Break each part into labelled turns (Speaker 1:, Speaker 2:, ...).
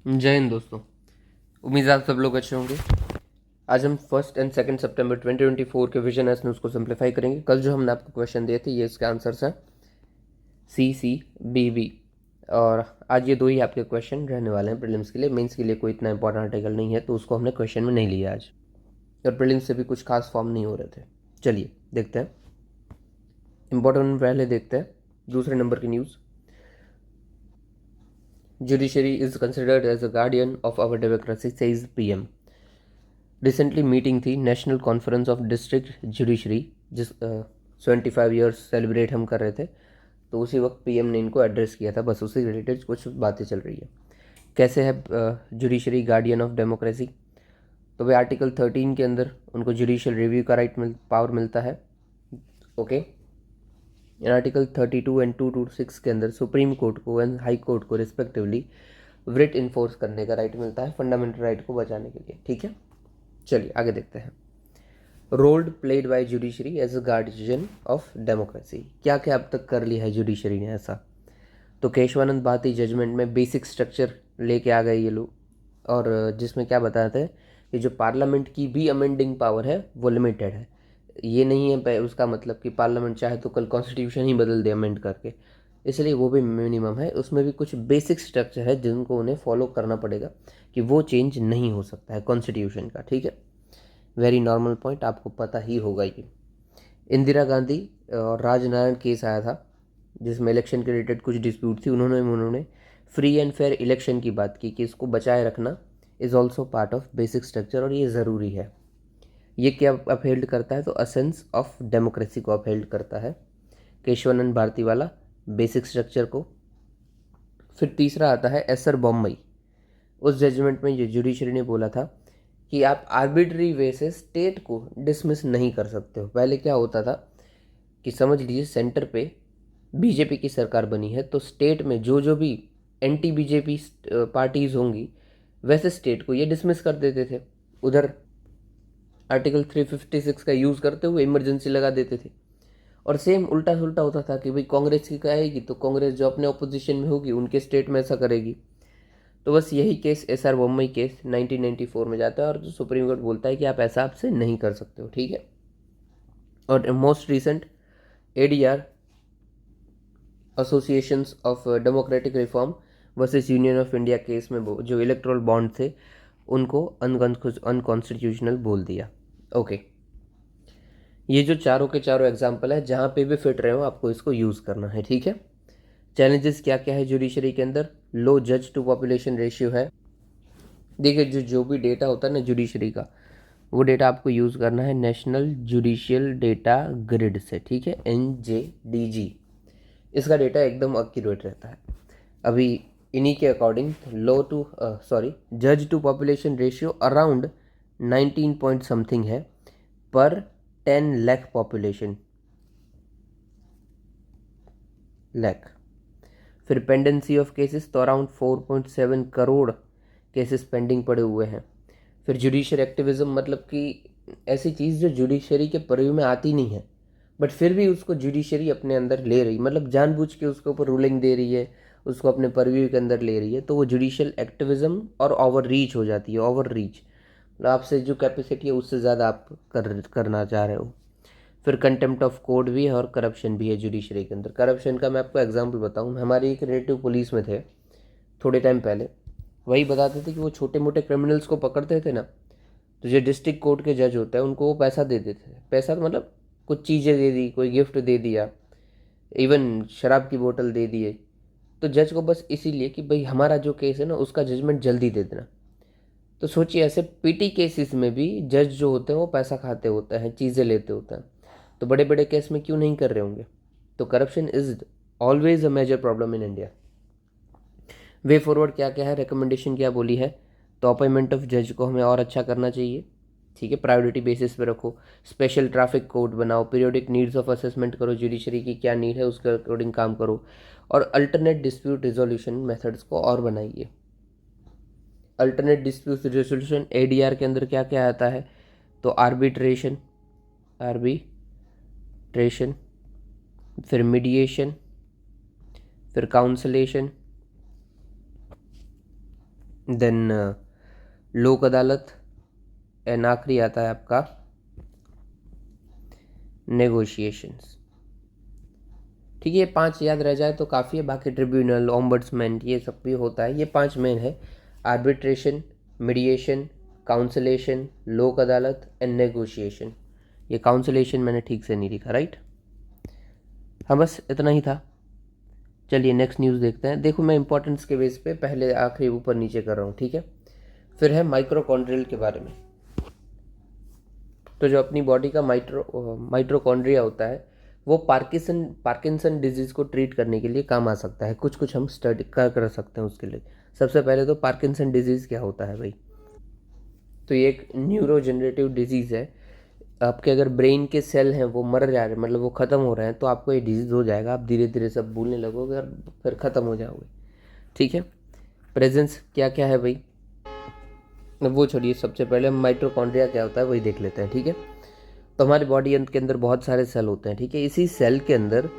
Speaker 1: जय हिंद दोस्तों। उम्मीद है आप सब लोग अच्छे होंगे। आज हम 1 और 2 सितंबर 2024 के विजन एस न्यूज़ को सिंप्लीफाई करेंगे। कल जो हमने आपको क्वेश्चन दिए थे ये इसके आंसर्स हैं CCBB, और आज ये दो ही आपके क्वेश्चन रहने वाले हैं प्रीलिम्स के लिए। मेंस के लिए कोई इतना इंपॉर्टेंट आर्टिकल नहीं है तो उसको हमने क्वेश्चन में नहीं लिया आज, और प्रीलिम्स से भी कुछ खास फॉर्म नहीं हो रहे थे। चलिए देखते हैं, इंपॉर्टेंट पहले देखते हैं। दूसरे नंबर की news, judiciary is considered as a guardian of our democracy, says PM। Recently meeting थी national conference of district judiciary, जिस 25 ईयर्स सेलिब्रेट हम कर रहे थे, तो उसी वक्त PM ने इनको एड्रेस किया था। बस उसी रिलेटेड कुछ बातें चल रही है। कैसे है जुडिशरी गार्डियन ऑफ डेमोक्रेसी? तो भाई आर्टिकल 13 के अंदर उनको जुडिशियल रिव्यू का पावर मिलता है। ओके, इन आर्टिकल 32 एंड 226 के अंदर सुप्रीम कोर्ट को एंड हाई कोर्ट को रिस्पेक्टिवली वृट इन्फोर्स करने का राइट मिलता है, फंडामेंटल राइट को बचाने के लिए। ठीक है, चलिए आगे देखते हैं। Role played by judiciary as a guardian of democracy. क्या क्या अब तक कर लिया है जुडिशरी ने ऐसा? तो केशवानंद भारती जजमेंट में बेसिक स्ट्रक्चर लेके आ गए ये लोग, और जिसमें क्या बताते हैं कि जो पार्लियामेंट की भी अमेंडिंग पावर है वो लिमिटेड है। ये नहीं है उसका मतलब कि पार्लियामेंट चाहे तो कल कॉन्स्टिट्यूशन ही बदल दे अमेंड करके, इसलिए वो भी मिनिमम है। उसमें भी कुछ बेसिक स्ट्रक्चर है जिनको उन्हें फॉलो करना पड़ेगा, कि वो चेंज नहीं हो सकता है कॉन्स्टिट्यूशन का। ठीक है, वेरी नॉर्मल पॉइंट, आपको पता ही होगा ये। इंदिरा गांधी और राजनारायण केस आया था जिसमें इलेक्शन के रिलेटेड कुछ डिस्प्यूट थी। उन्होंने फ्री एंड फेयर इलेक्शन की बात की कि इसको बचाए रखना is also part of basic structure, और ये ज़रूरी है। ये क्या अपहेल्ड करता है? तो असेंस ऑफ डेमोक्रेसी को अपहेल्ड करता है, केशवानंद भारती वाला बेसिक स्ट्रक्चर को। फिर तीसरा आता है एसर बॉम्बई। उस जजमेंट में ये जुडिशरी ने बोला था कि आप आर्बिट्री वे से स्टेट को डिसमिस नहीं कर सकते हो। पहले क्या होता था कि समझ लीजिए सेंटर पे बीजेपी की सरकार बनी है, तो स्टेट में जो जो भी एंटी बीजेपी पार्टीज होंगी वैसे स्टेट को ये डिसमिस कर देते थे। उधर आर्टिकल 356 का यूज़ करते हुए इमरजेंसी लगा देते थे। और सेम उल्टा सुल्टा होता था कि भाई कांग्रेस की क्या आएगी तो कांग्रेस जो अपने ऑपोजिशन में होगी उनके स्टेट में ऐसा करेगी। तो बस यही केस एसआर बोम्मई केस 1994 में जाता है, और जो सुप्रीम कोर्ट बोलता है कि आप ऐसा आपसे नहीं कर सकते हो। ठीक है, और most recent ADR, associations of democratic reform versus union of India case में जो इलेक्ट्रल बॉन्ड थे उनको अनकॉन्स्टिट्यूशनल बोल दिया। ओके, ये जो चारों के चारों एग्जाम्पल है, जहाँ पे भी फिट रहे हो आपको इसको यूज़ करना है। ठीक है, चैलेंजेस क्या क्या है जुडिशरी के अंदर? लो जज टू पॉपुलेशन रेशियो है। देखिए जो भी डेटा होता है ना जुडिशरी का, वो डेटा आपको यूज़ करना है नेशनल जुडिशियल डेटा ग्रिड से। ठीक है, NJDG, इसका डेटा एकदम एक्यूरेट रहता है। अभी इन्हीं के अकॉर्डिंग लो टू जज to population ratio around 19 point something है पर 10 लाख पॉपुलेशन लाख। फिर पेंडेंसी ऑफ केसेस तो अराउंड 4.7 करोड़ केसेस पेंडिंग पड़े हुए हैं। फिर जुडिशियल एक्टिविज्म, मतलब कि ऐसी चीज़ जो जुडिशरी के परव्यू में आती नहीं है बट फिर भी उसको जुडिशरी अपने अंदर ले रही, मतलब जानबूझ के उसके ऊपर रूलिंग दे रही है, उसको अपने परव्यू के अंदर ले रही है, तो वो जुडिशियल एक्टिविज्म और ओवर रीच हो जाती है। ओवर रीच मतलब आपसे जो कैपेसिटी है उससे ज़्यादा आप करना चाह रहे हो। फिर कंटेम्प्ट ऑफ कोर्ट भी है और करप्शन भी है जुडिशरी के अंदर। करप्शन का मैं आपको एग्जांपल बताऊं, हमारे एक रिलेटिव पुलिस में थे थोड़े टाइम पहले, वही बताते थे कि वो छोटे मोटे क्रिमिनल्स को पकड़ते थे ना, तो जो डिस्ट्रिक्ट कोर्ट के जज होते हैं उनको वो पैसा दे देते थे। पैसा तो मतलब कुछ चीज़ें दे दी, कोई गिफ्ट दे दिया, इवन शराब की बोतल दे दिए, तो जज को बस इसीलिए कि भाई हमारा जो केस है ना उसका जजमेंट जल्दी दे देना। तो सोचिए ऐसे PT केसेस में भी जज जो होते हैं वो पैसा खाते होते हैं, चीज़ें लेते होते हैं, तो बड़े बड़े केस में क्यों नहीं कर रहे होंगे? तो corruption is always a major problem in India. Way forward क्या क्या है, रिकमेंडेशन क्या बोली है? तो अपॉइंटमेंट ऑफ जज को हमें और अच्छा करना चाहिए। ठीक है, प्रायोरिटी बेसिस पे रखो, स्पेशल ट्रैफिक कोड बनाओ, पीरियोडिक नीड्स ऑफ असेसमेंट करो, जुडिशरी की क्या नीड है उसके अकॉर्डिंग काम करो, और अल्टरनेट डिस्प्यूट रिजोल्यूशन मेथड्स को और बनाइए। अल्टरनेट डिस्प्यूट रेजोल्यूशन ADR के अंदर क्या क्या आता है? तो आर्बिट्रेशन, आर्बिट्रेशन, फिर मीडिएशन, फिर काउंसलेशन, देन लोक अदालत, एंड आखिरी आता है आपका नेगोशिएशंस। ठीक है, ये 5 याद रह जाए तो काफ़ी है, बाकी ट्रिब्यूनल, ओम्बड्समैन, ये सब भी होता है। ये 5 मेन है: आर्बिट्रेशन, मीडिएशन, काउंसलेशन, लोक अदालत एंड नेगोशिएशन। ये काउंसलेशन मैंने ठीक से नहीं लिखा, राइट? हाँ, बस इतना ही था। चलिए नेक्स्ट न्यूज़ देखते हैं। देखो, मैं इंपॉर्टेंस के बेस पे पहले आखिरी ऊपर नीचे कर रहा हूँ, ठीक है? फिर है माइक्रोकॉन्ड्रियल के बारे में। तो जो अपनी बॉडी का माइट्रोकॉन्ड्रिया होता है, वो पार्किंसन डिजीज़ को ट्रीट करने के लिए काम आ सकता है। कुछ कुछ हम स्टडी कर सकते हैं उसके लिए। सबसे पहले तो पार्किंसन डिजीज़ क्या होता है भाई? तो ये एक न्यूरोजेनरेटिव डिजीज़ है। आपके अगर ब्रेन के सेल हैं वो मर जा रहे हैं, मतलब वो ख़त्म हो रहे हैं, तो आपको ये डिजीज़ हो जाएगा। आप धीरे धीरे सब भूलने लगोगे और फिर ख़त्म हो जाओगे, ठीक है? प्रेजेंस क्या क्या है भाई, वो छोड़िए, सबसे पहले हम माइटोकॉन्ड्रिया क्या होता है वही देख लेते हैं, ठीक है? तो हमारी बॉडी के अंदर बहुत सारे सेल होते हैं, ठीक है? इसी सेल के अंदर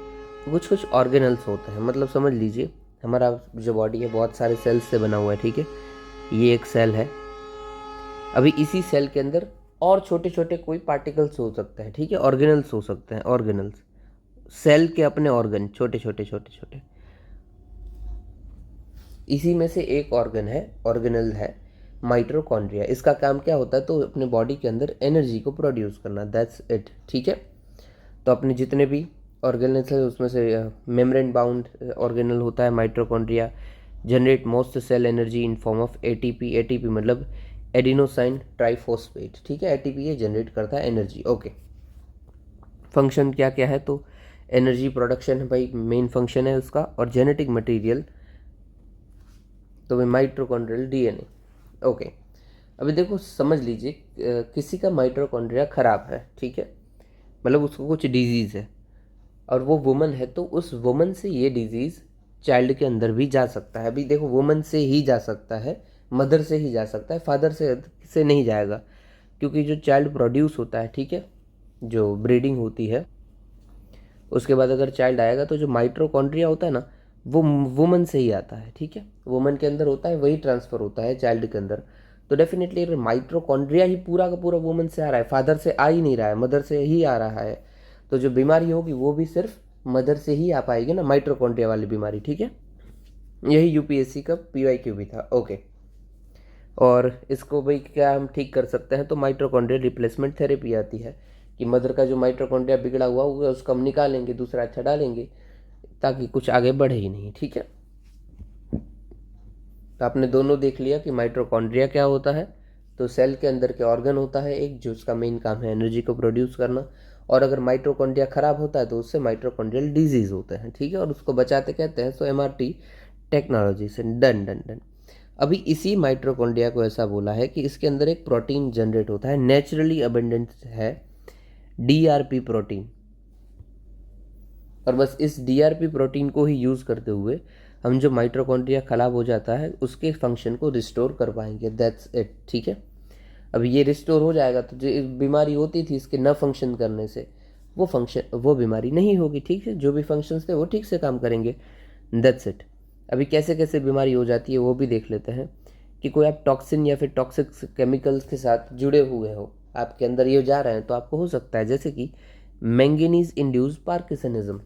Speaker 1: कुछ कुछ ऑर्गेनल्स होते हैं। मतलब समझ लीजिए, हमारा जो बॉडी है बहुत सारे सेल्स से बना हुआ है, ठीक है? ये एक सेल है। अभी इसी सेल के अंदर और छोटे छोटे कोई पार्टिकल्स हो सकते हैं, ठीक है? ऑर्गेनल्स हो सकते हैं, ऑर्गेनल्स, सेल के अपने ऑर्गन, छोटे छोटे छोटे छोटे। इसी में से एक ऑर्गेनल है माइटोकॉन्ड्रिया। इसका काम क्या होता है? तो अपने बॉडी के अंदर एनर्जी को प्रोड्यूस करना, दैट्स इट, ठीक है? तो अपने जितने भी ऑर्गेनल्स है उसमें से मेम्ब्रेन बाउंड ऑर्गेनल होता है mitochondria. Generate most cell energy in form of ATP. ATP मतलब एडिनोसाइन ट्राइफॉस्फेट, ठीक है? एटीपी ये जनरेट करता है एनर्जी, ओके। फंक्शन क्या क्या है? तो एनर्जी प्रोडक्शन है भाई, मेन फंक्शन है उसका। और जेनेटिक मटेरियल, तो भाई माइटोकॉन्ड्रियल डीएनए, ओके। अभी देखो समझ लीजिए, किसी का माइटोकॉन्ड्रिया खराब है, ठीक है? मतलब उसको कुछ डिजीज़ है और वो वुमन है, तो उस वुमन से ये डिजीज़ चाइल्ड के अंदर भी जा सकता है। अभी देखो, वुमन से ही जा सकता है, मदर से ही जा सकता है, फादर से नहीं जाएगा, क्योंकि जो चाइल्ड प्रोड्यूस होता है, ठीक है, जो ब्रीडिंग होती है, उसके बाद अगर चाइल्ड आएगा तो जो माइटोकॉन्ड्रिया होता है ना, वो वुमन से ही आता है, ठीक है? वुमन के अंदर होता है, वही ट्रांसफ़र होता है चाइल्ड के अंदर। तो डेफिनेटली अगर माइटोकॉन्ड्रिया ही पूरा का पूरा वुमन से आ रहा है, फादर से आ ही नहीं रहा है, मदर से ही आ रहा है, तो जो बीमारी होगी वो भी सिर्फ मदर से ही आ पाएगी ना, माइटोकॉन्ड्रिया वाली बीमारी, ठीक है? यही यूपीएससी का पीवाईक्यू भी था, ओके। और इसको भाई क्या हम ठीक कर सकते हैं? तो माइटोकॉन्ड्रियल रिप्लेसमेंट थेरेपी आती है कि मदर का जो माइटोकॉन्ड्रिया बिगड़ा हुआ होगा उसको हम निकालेंगे, दूसरा अच्छा डालेंगे, ताकि कुछ आगे बढ़े ही नहीं, ठीक है? तो आपने दोनों देख लिया कि माइटोकॉन्ड्रिया क्या होता है। तो सेल के अंदर के ऑर्गन होता है एक, जो उसका मेन काम है एनर्जी को प्रोड्यूस करना। और अगर माइटोकॉन्ड्रिया खराब होता है तो उससे माइटोकॉन्ड्रियल डिजीज होते हैं, ठीक है? और उसको बचाते कहते हैं, सो एमआरटी टेक्नोलॉजी से। Done done done. अभी इसी माइटोकॉन्ड्रिया को ऐसा बोला है कि इसके अंदर एक प्रोटीन जनरेट होता है, नेचुरली अबेंडेंट है, डीआरपी प्रोटीन। और बस इस डीआरपी प्रोटीन को ही यूज़ करते हुए हम जो माइटोकॉन्ड्रिया खराब हो जाता है उसके फंक्शन को रिस्टोर कर पाएंगे, दैट्स इट, ठीक है? अब ये रिस्टोर हो जाएगा तो जो बीमारी होती थी इसके न फंक्शन करने से, वो बीमारी नहीं होगी, ठीक है? जो भी फंक्शंस थे वो ठीक से काम करेंगे, दैट्स इट। अभी कैसे कैसे बीमारी हो जाती है वो भी देख लेते हैं। कि कोई आप टॉक्सिन या फिर टॉक्सिक केमिकल्स के साथ जुड़े हुए हो, आपके अंदर ये जा रहे हैं, तो आपको हो सकता है, जैसे कि मैंगनीज इंड्यूस पार्किंसनिज्म।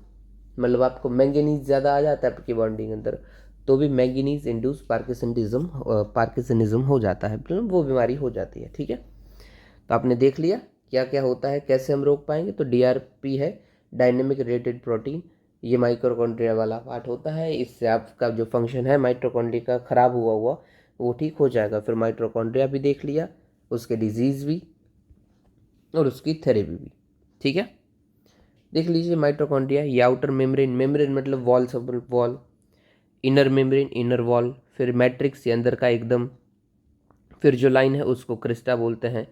Speaker 1: मतलब आपको मैंगनीज ज़्यादा आ जाता है आपकी बॉडी के अंदर, तो भी मैंगनीज इंड्यूस पार्किंसनिज्म हो जाता है, मतलब वो बीमारी हो जाती है, ठीक है? तो आपने देख लिया क्या क्या होता है, कैसे हम रोक पाएंगे। तो डीआरपी है, डायनेमिक रेटेड प्रोटीन, ये माइटोकॉन्ड्रिया वाला पार्ट होता है। इससे आपका जो फंक्शन है माइटोकॉन्ड्रिया का खराब हुआ हुआ वो ठीक हो जाएगा। फिर माइटोकॉन्ड्रिया भी देख लिया, उसके डिजीज़ भी और उसकी थेरेपी भी, ठीक है? देख लीजिए माइटोकॉन्ड्रिया, ये आउटर मेम्ब्रेन, मेम्ब्रेन मतलब वॉल, सब wall, inner membrane inner wall, फिर मैट्रिक्स ये अंदर का एकदम, फिर जो लाइन है उसको क्रिस्टा बोलते हैं,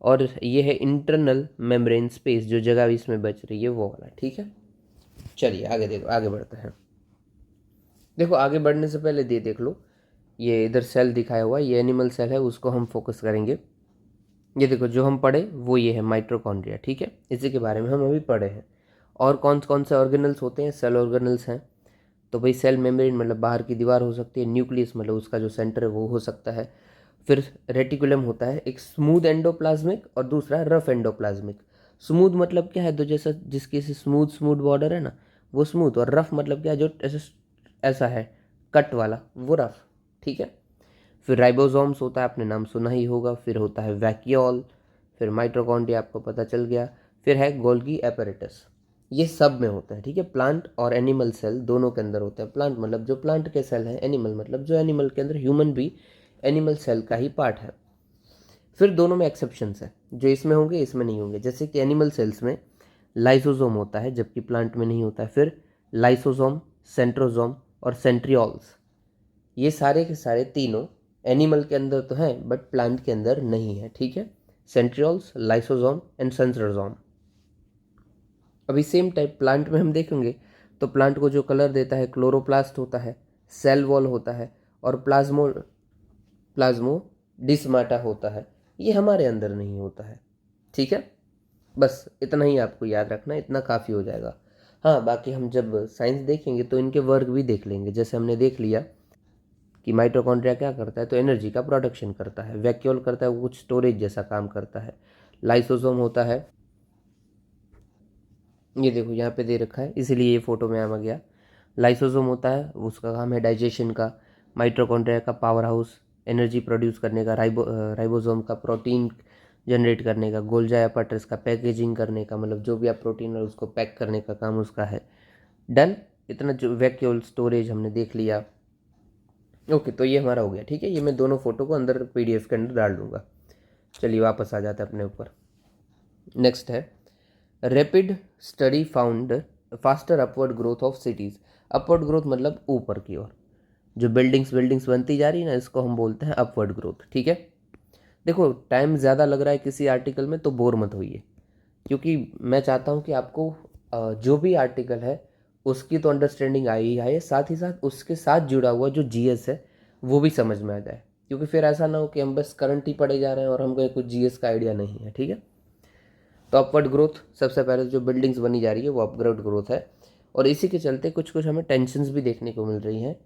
Speaker 1: और ये है इंटरनल मेम्ब्रेन स्पेस, जो जगह भी इसमें बच रही है वो वाला, ठीक है? चलिए आगे देखो, आगे बढ़ते हैं। देखो आगे बढ़ने से पहले ये देख लो, ये इधर सेल दिखाया हुआ है, ये एनिमल सेल है, उसको हम फोकस करेंगे। ये देखो जो हम पढ़े वो ये है माइटोकॉन्ड्रिया, ठीक है? इसी के बारे में हम अभी पढ़े हैं। और कौन कौन से ऑर्गेनल्स होते हैं? सेल ऑर्गेनल्स हैं, तो भाई सेल मेम्ब्रेन मतलब बाहर की दीवार हो सकती है, न्यूक्लियस मतलब उसका जो सेंटर है वो हो सकता है। फिर रेटिकुलम होता है, एक स्मूथ एंडोप्लाज्मिक और दूसरा रफ एंडोप्लाज्मिक। स्मूथ मतलब क्या है, तो जैसा जिसकी स्मूथ स्मूथ बॉर्डर है ना वो स्मूथ, और रफ मतलब क्या है जो ऐसे ऐसा है कट वाला वो रफ, ठीक है। फिर राइबोसोम्स होता है, आपने नाम सुना ही होगा। फिर होता है वैक्यूल, फिर माइटोकॉन्ड्रिया आपको पता चल गया। फिर है गोल्गी एपेरेटस, ये सब में होता है, ठीक है। प्लांट और एनिमल सेल दोनों के अंदर होता है। प्लांट मतलब जो प्लांट के सेल हैं, एनिमल मतलब जो एनिमल के अंदर, ह्यूमन भी एनिमल सेल का ही पार्ट है। फिर दोनों में एक्सेप्शंस है, जो इसमें होंगे इसमें नहीं होंगे। जैसे कि एनिमल सेल्स में लाइसोसोम होता है जबकि प्लांट में नहीं होता है। फिर लाइसोसोम, सेंट्रोसोम और सेंट्रियोल्स, ये सारे के सारे तीनों एनिमल के अंदर तो हैं बट प्लांट के अंदर नहीं है, ठीक है। Centrioles, lysosome and centrosome. अभी सेम टाइप प्लांट में हम देखेंगे तो प्लांट को जो कलर देता है क्लोरोप्लास्ट होता है, सेल वॉल होता है और प्लाज्मोडिस्माटा होता है। ये हमारे अंदर नहीं होता है, ठीक है। बस इतना ही आपको याद रखना, इतना काफ़ी हो जाएगा। हाँ, बाकी हम जब साइंस देखेंगे तो इनके वर्क भी देख लेंगे। जैसे हमने देख लिया कि माइटोकॉन्ड्रिया क्या करता है, तो एनर्जी का प्रोडक्शन करता है। वैक्यूल करता है वो कुछ स्टोरेज जैसा काम करता है। लाइसोसोम होता है, ये देखो यहाँ पे दे रखा है इसीलिए ये फोटो में आ गया। लाइसोसोम होता है, उसका काम है डाइजेशन का। माइटोकॉन्ड्रिया का पावर हाउस, एनर्जी प्रोड्यूस करने का। राइबोसोम का प्रोटीन जनरेट करने का। गोल्जा एपार्टस का पैकेजिंग करने का, मतलब जो भी आप प्रोटीन है उसको पैक करने का काम उसका है। डन, इतना जो वैक्यूल स्टोरेज हमने देख लिया। ओके, तो ये हमारा हो गया, ठीक है। ये मैं दोनों फोटो को अंदर पीडीएफ के अंदर डाल दूंगा। चलिए वापस आ जाते हैं अपने ऊपर। नेक्स्ट है rapid study found faster upward growth of cities. Upward growth मतलब ऊपर की ओर, जो बिल्डिंग्स बिल्डिंग्स बनती जा रही है ना, इसको हम बोलते हैं अपवर्ड ग्रोथ, ठीक है। देखो टाइम ज़्यादा लग रहा है किसी आर्टिकल में तो बोर मत होइए, क्योंकि मैं चाहता हूँ कि आपको जो भी आर्टिकल है उसकी तो अंडरस्टैंडिंग आई ही आए, साथ ही साथ उसके साथ जुड़ा हुआ जो जीएस है वो भी समझ में आ जाए। क्योंकि फिर ऐसा ना हो कि हम बस करंट ही पढ़े जा रहे हैं और हमको कुछ जीएस का आइडिया नहीं है, ठीक है। तो अपवर्ड ग्रोथ, सबसे पहले जो बिल्डिंग्स बनी जा रही है वो अपवर्ड ग्रोथ है, और इसी के चलते कुछ कुछ हमें टेंशन्स भी देखने को मिल रही हैं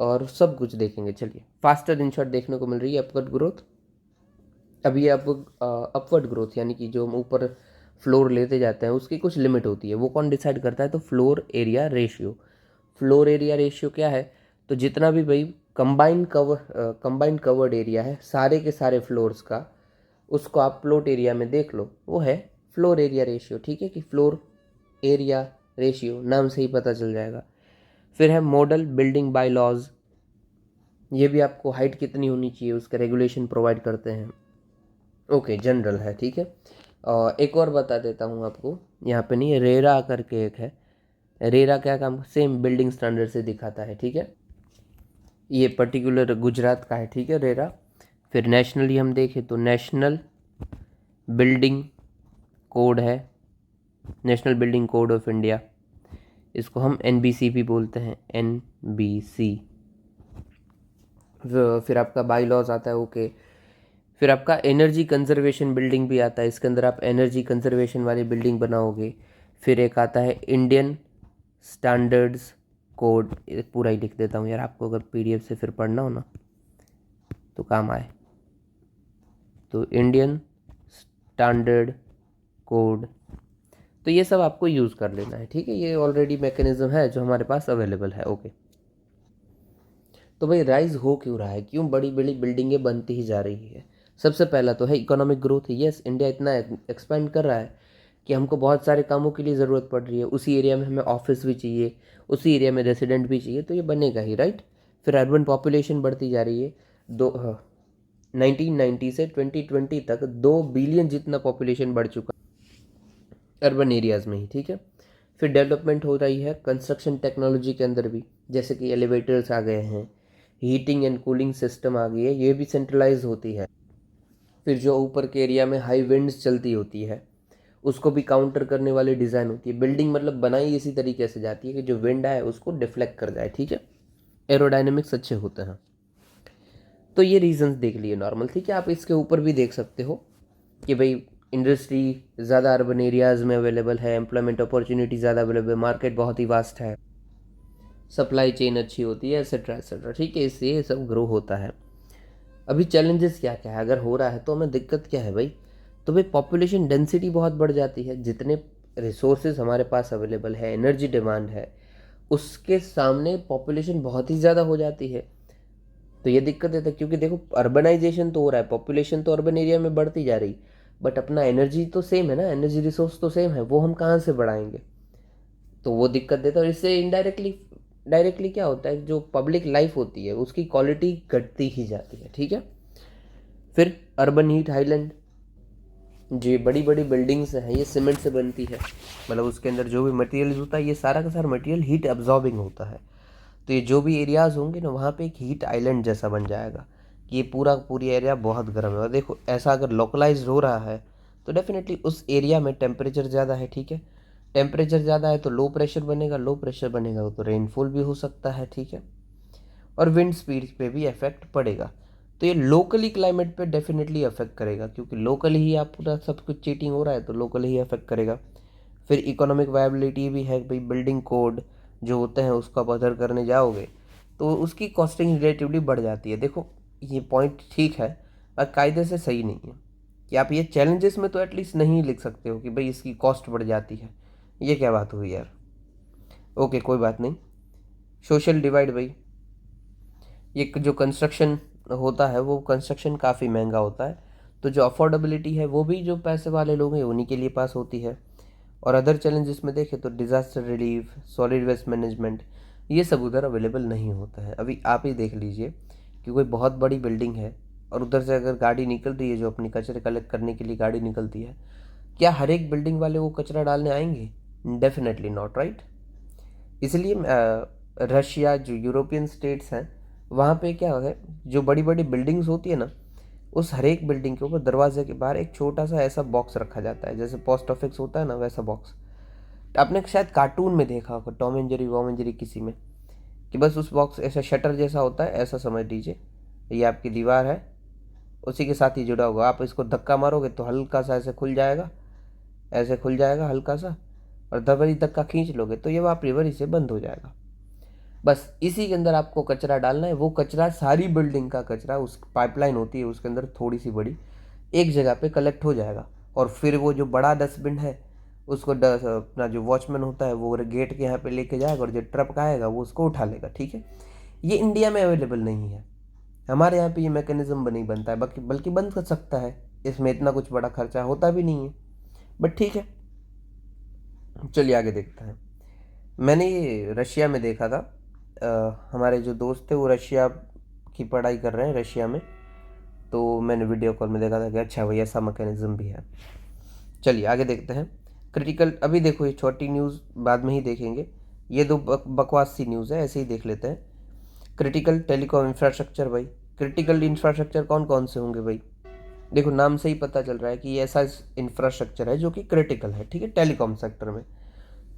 Speaker 1: और सब कुछ देखेंगे। चलिए, फास्टर इन शॉर्ट देखने को मिल रही है अपवर्ड ग्रोथ। अभी अपवर्ड ग्रोथ यानी कि जो हम ऊपर फ्लोर लेते जाते हैं उसकी कुछ लिमिट होती है, वो कौन डिसाइड करता है, तो floor area ratio. Floor area ratio क्या है, तो जितना भी भाई कंबाइंड कवर्ड एरिया है सारे के सारे फ्लोर्स का, उसको आप प्लॉट एरिया में देख लो, वो है फ्लोर एरिया रेशियो, ठीक है। कि फ्लोर एरिया रेशियो नाम से ही पता चल जाएगा। फिर है मॉडल बिल्डिंग बाय लॉज, ये भी आपको हाइट कितनी होनी चाहिए उसके रेगुलेशन प्रोवाइड करते हैं। ओके, जनरल है, ठीक है। एक और बता देता हूँ आपको, यहाँ पे नहीं, रेरा करके एक है। रेरा क्या काम, सेम बिल्डिंग स्टैंडर्ड से दिखाता है, ठीक है। ये पर्टिकुलर गुजरात का है, ठीक है, रेरा। फिर नेशनली हम देखें तो नेशनल बिल्डिंग कोड है, national building code of India, इसको हम एनबीसी भी बोलते हैं, एनबीसी। फिर आपका बाई लॉज आता है, ओके। फिर आपका एनर्जी कंजर्वेशन बिल्डिंग भी आता है, इसके अंदर आप एनर्जी कंजर्वेशन वाली बिल्डिंग बनाओगे। फिर एक आता है इंडियन स्टैंडर्ड्स कोड, पूरा ही लिख देता हूँ यार आपको, अगर पीडीएफ से फिर पढ़ना हो ना तो काम आए। तो इंडियन स्टैंडर्ड कोड, तो ये सब आपको यूज़ कर लेना है, ठीक है। ये ऑलरेडी मैकेनिज्म है जो हमारे पास अवेलेबल है, ओके। तो भाई राइज हो क्यों रहा है, क्यों बड़ी बड़ी बिल्डिंगें बनती ही जा रही है। सबसे पहला तो है इकोनॉमिक ग्रोथ। यस, इंडिया इतना एक्सपेंड कर रहा है कि हमको बहुत सारे कामों के लिए ज़रूरत पड़ रही है, उसी एरिया में हमें ऑफिस भी चाहिए, उसी एरिया में रेसिडेंट भी चाहिए, तो ये बनेगा ही, राइट। फिर अर्बन पॉपुलेशन बढ़ती जा रही है। 1990 से 2020 तक 2 बिलियन जितना पॉपुलेशन बढ़ चुका अर्बन एरियाज़ में ही, ठीक है। फिर डेवलपमेंट हो रही है कंस्ट्रक्शन टेक्नोलॉजी के अंदर भी, जैसे कि एलिवेटर्स आ गए हैं, हीटिंग एंड कूलिंग सिस्टम आ गई है, ये भी सेंट्रलाइज होती है। फिर जो ऊपर के एरिया में हाई विंड्स चलती होती है उसको भी काउंटर करने वाली डिज़ाइन होती है। बिल्डिंग मतलब बनाई इसी तरीके से जाती है कि जो विंड आए उसको डिफ्लेक्ट कर जाए, ठीक है। एरोडायनेमिक्स अच्छे होते हैं। तो ये रीजंस देख लिए नॉर्मल, ठीक है। आप इसके ऊपर भी देख सकते हो कि भाई इंडस्ट्री ज़्यादा अर्बन एरियाज़ में अवेलेबल है, एम्प्लॉयमेंट अपॉर्चुनिटी ज़्यादा अवेलेबल है, मार्केट बहुत ही वास्ट है। सप्लाई चेन अच्छी होती है, एसेट्रा एसेट्रा, ठीक है, इससे ये सब ग्रो होता है। अभी चैलेंजेस क्या क्या है, अगर हो रहा है तो हमें दिक्कत क्या है भाई, तो भाई पॉपुलेशन डेंसिटी बहुत बढ़ जाती है, जितने रिसोर्सेज हमारे पास अवेलेबल है, एनर्जी डिमांड है, उसके सामने पॉपुलेशन बहुत ही ज़्यादा हो जाती है। तो ये दिक्कत है, क्योंकि देखो अर्बनाइजेशन तो हो रहा है, पॉपुलेशन तो अर्बन एरिया में बढ़ती जा रही, बट अपना एनर्जी तो सेम है ना, एनर्जी रिसोर्स तो सेम है, वो हम कहाँ से बढ़ाएंगे, तो वो दिक्कत देता है। और इससे इनडायरेक्टली डायरेक्टली क्या होता है, जो पब्लिक लाइफ होती है उसकी क्वालिटी घटती ही जाती है, ठीक है। फिर अर्बन हीट हाईलैंड, जो बड़ी बड़ी बिल्डिंग्स हैं ये सीमेंट से बनती है, मतलब उसके अंदर जो भी मटेरियल होता है ये सारा का सारा मटेरियल हीट एब्जॉर्बिंग होता है। तो ये जो भी एरियाज़ होंगे ना वहाँ पे एक हीट आइलैंड जैसा बन जाएगा कि ये पूरी एरिया बहुत गर्म है। और देखो ऐसा अगर लोकलाइज हो रहा है तो डेफिनेटली उस एरिया में टेम्परेचर ज़्यादा है, ठीक है, टेम्परेचर ज़्यादा है तो लो प्रेशर बनेगा, लो प्रेशर बनेगा तो रेनफॉल भी हो सकता है, ठीक है, और विंड स्पीड पे भी इफेक्ट पड़ेगा। तो ये लोकली क्लाइमेट पे डेफिनेटली अफेक्ट करेगा, क्योंकि लोकली ही आप पूरा सब कुछ चीटिंग हो रहा है तो लोकली ही अफेक्ट करेगा। फिर इकोनॉमिक वायबिलिटी भी है भाई, बिल्डिंग कोड जो होते हैं उसको आप अदर करने जाओगे तो उसकी कॉस्टिंग रिलेटिवली बढ़ जाती है। देखो ये पॉइंट ठीक है पर कायदे से सही नहीं है कि आप ये चैलेंजेस में तो एटलीस्ट नहीं लिख सकते हो कि भाई इसकी कॉस्ट बढ़ जाती है, ये क्या बात हुई यार। ओके कोई बात नहीं। सोशल डिवाइड भाई, ये जो कंस्ट्रक्शन होता है वो कंस्ट्रक्शन काफ़ी महंगा होता है, तो जो अफोर्डेबिलिटी है वो भी जो पैसे वाले लोग हैं उन्हीं के लिए पास होती है। और अदर चैलेंजेस में देखें तो disaster relief, solid waste management, ये सब उधर अवेलेबल नहीं होता है। अभी आप ही देख लीजिए कि कोई बहुत बड़ी बिल्डिंग है और उधर से अगर गाड़ी निकल रही है जो अपनी कचरे कलेक्ट करने के लिए गाड़ी निकलती है, क्या हर एक बिल्डिंग वाले वो कचरा डालने आएंगे? Definitely not, right. इसलिए रशिया जो यूरोपियन स्टेट्स हैं वहाँ पे क्या है, जो बड़ी बड़ी बिल्डिंग्स होती है ना उस हर एक बिल्डिंग के ऊपर दरवाजे के बाहर एक छोटा सा ऐसा बॉक्स रखा जाता है, जैसे पोस्ट ऑफिस होता है ना वैसा बॉक्स। आपने शायद कार्टून में देखा होगा, Tom and Jerry, Tom and Jerry, किसी में, कि बस उस बॉक्स ऐसा शटर जैसा होता है, ऐसा समझ लीजिए ये आपकी दीवार है, उसी के साथ ही जुड़ा होगा। आप इसको धक्का मारोगे तो हल्का सा ऐसे खुल जाएगा, ऐसे खुल जाएगा हल्का सा, और दबरी धक्का खींच लोगे तो ये वाप रिवरी से बंद हो जाएगा। बस इसी के अंदर आपको कचरा डालना है, वो कचरा सारी बिल्डिंग का कचरा, उस पाइपलाइन होती है उसके अंदर थोड़ी सी बड़ी, एक जगह पे कलेक्ट हो जाएगा। और फिर वो जो बड़ा डस्टबिन है उसको अपना जो वॉचमैन होता है वो गेट के यहाँ पे लेके जाएगा और जो ट्रक आएगा वो उसको उठा लेगा, ठीक है। ये इंडिया में अवेलेबल नहीं है, हमारे यहाँ पे ये मैकेनिज्म नहीं बनता है, बल्कि बन कर सकता है, इसमें इतना कुछ बड़ा खर्चा होता भी नहीं है, बट ठीक है। चलिए आगे देखते हैं। मैंने ये रशिया में देखा था, हमारे जो दोस्त थे वो रशिया की पढ़ाई कर रहे हैं रशिया में, तो मैंने वीडियो कॉल में देखा था कि अच्छा भाई ऐसा मैकेनिज्म भी है। चलिए आगे देखते हैं। क्रिटिकल, अभी देखो ये छोटी न्यूज़ बाद में ही देखेंगे, ये दो बकवास सी न्यूज़ है, ऐसे ही देख लेते हैं। क्रिटिकल टेलीकॉम इंफ्रास्ट्रक्चर भाई, क्रिटिकल इंफ्रास्ट्रक्चर कौन कौन से होंगे भाई, देखो नाम से ही पता चल रहा है कि ये ऐसा इंफ्रास्ट्रक्चर है जो कि क्रिटिकल है, ठीक है, टेलीकॉम सेक्टर में।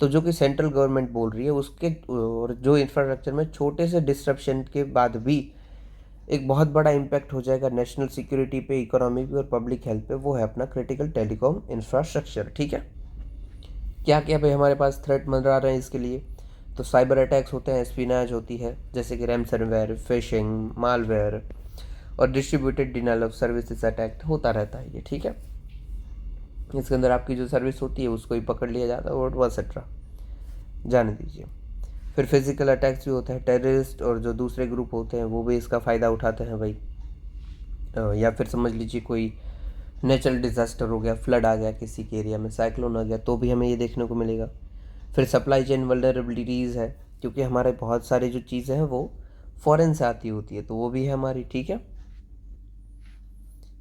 Speaker 1: तो जो कि सेंट्रल गवर्नमेंट बोल रही है उसके, और जो इंफ्रास्ट्रक्चर में छोटे से डिस्ट्रप्शन के बाद भी एक बहुत बड़ा इम्पैक्ट हो जाएगा नेशनल सिक्योरिटी पे, इकोनॉमी पे और पब्लिक हेल्थ पे, वो है अपना क्रिटिकल टेलीकॉम इंफ्रास्ट्रक्चर, ठीक है। क्या क्या भाई हमारे पास थ्रेट मंडरा रहे हैं इसके लिए, तो साइबर अटैक्स होते हैं, स्पिनाज होती है जैसे कि रैमसनवेयर, फिशिंग, मालवेयर, और distributed denial of services attack होता रहता है ये, ठीक है। इसके अंदर आपकी जो सर्विस होती है उसको ही पकड़ लिया जाता है और वसेट्रा, जाने दीजिए। फिर फिजिकल अटैक्स भी होते हैं, टेररिस्ट और जो दूसरे ग्रुप होते हैं वो भी इसका फ़ायदा उठाते हैं भाई। या फिर समझ लीजिए कोई नेचुरल डिज़ास्टर हो गया, फ्लड आ गया किसी के एरिया में, साइक्लोन आ गया, तो भी हमें ये देखने को मिलेगा। फिर सप्लाई चेन वल्नरेबिलिटीज़ है, क्योंकि हमारे बहुत सारी जो चीज़ें हैं वो फॉरेन से आती होती है, तो वो भी है हमारी, ठीक है।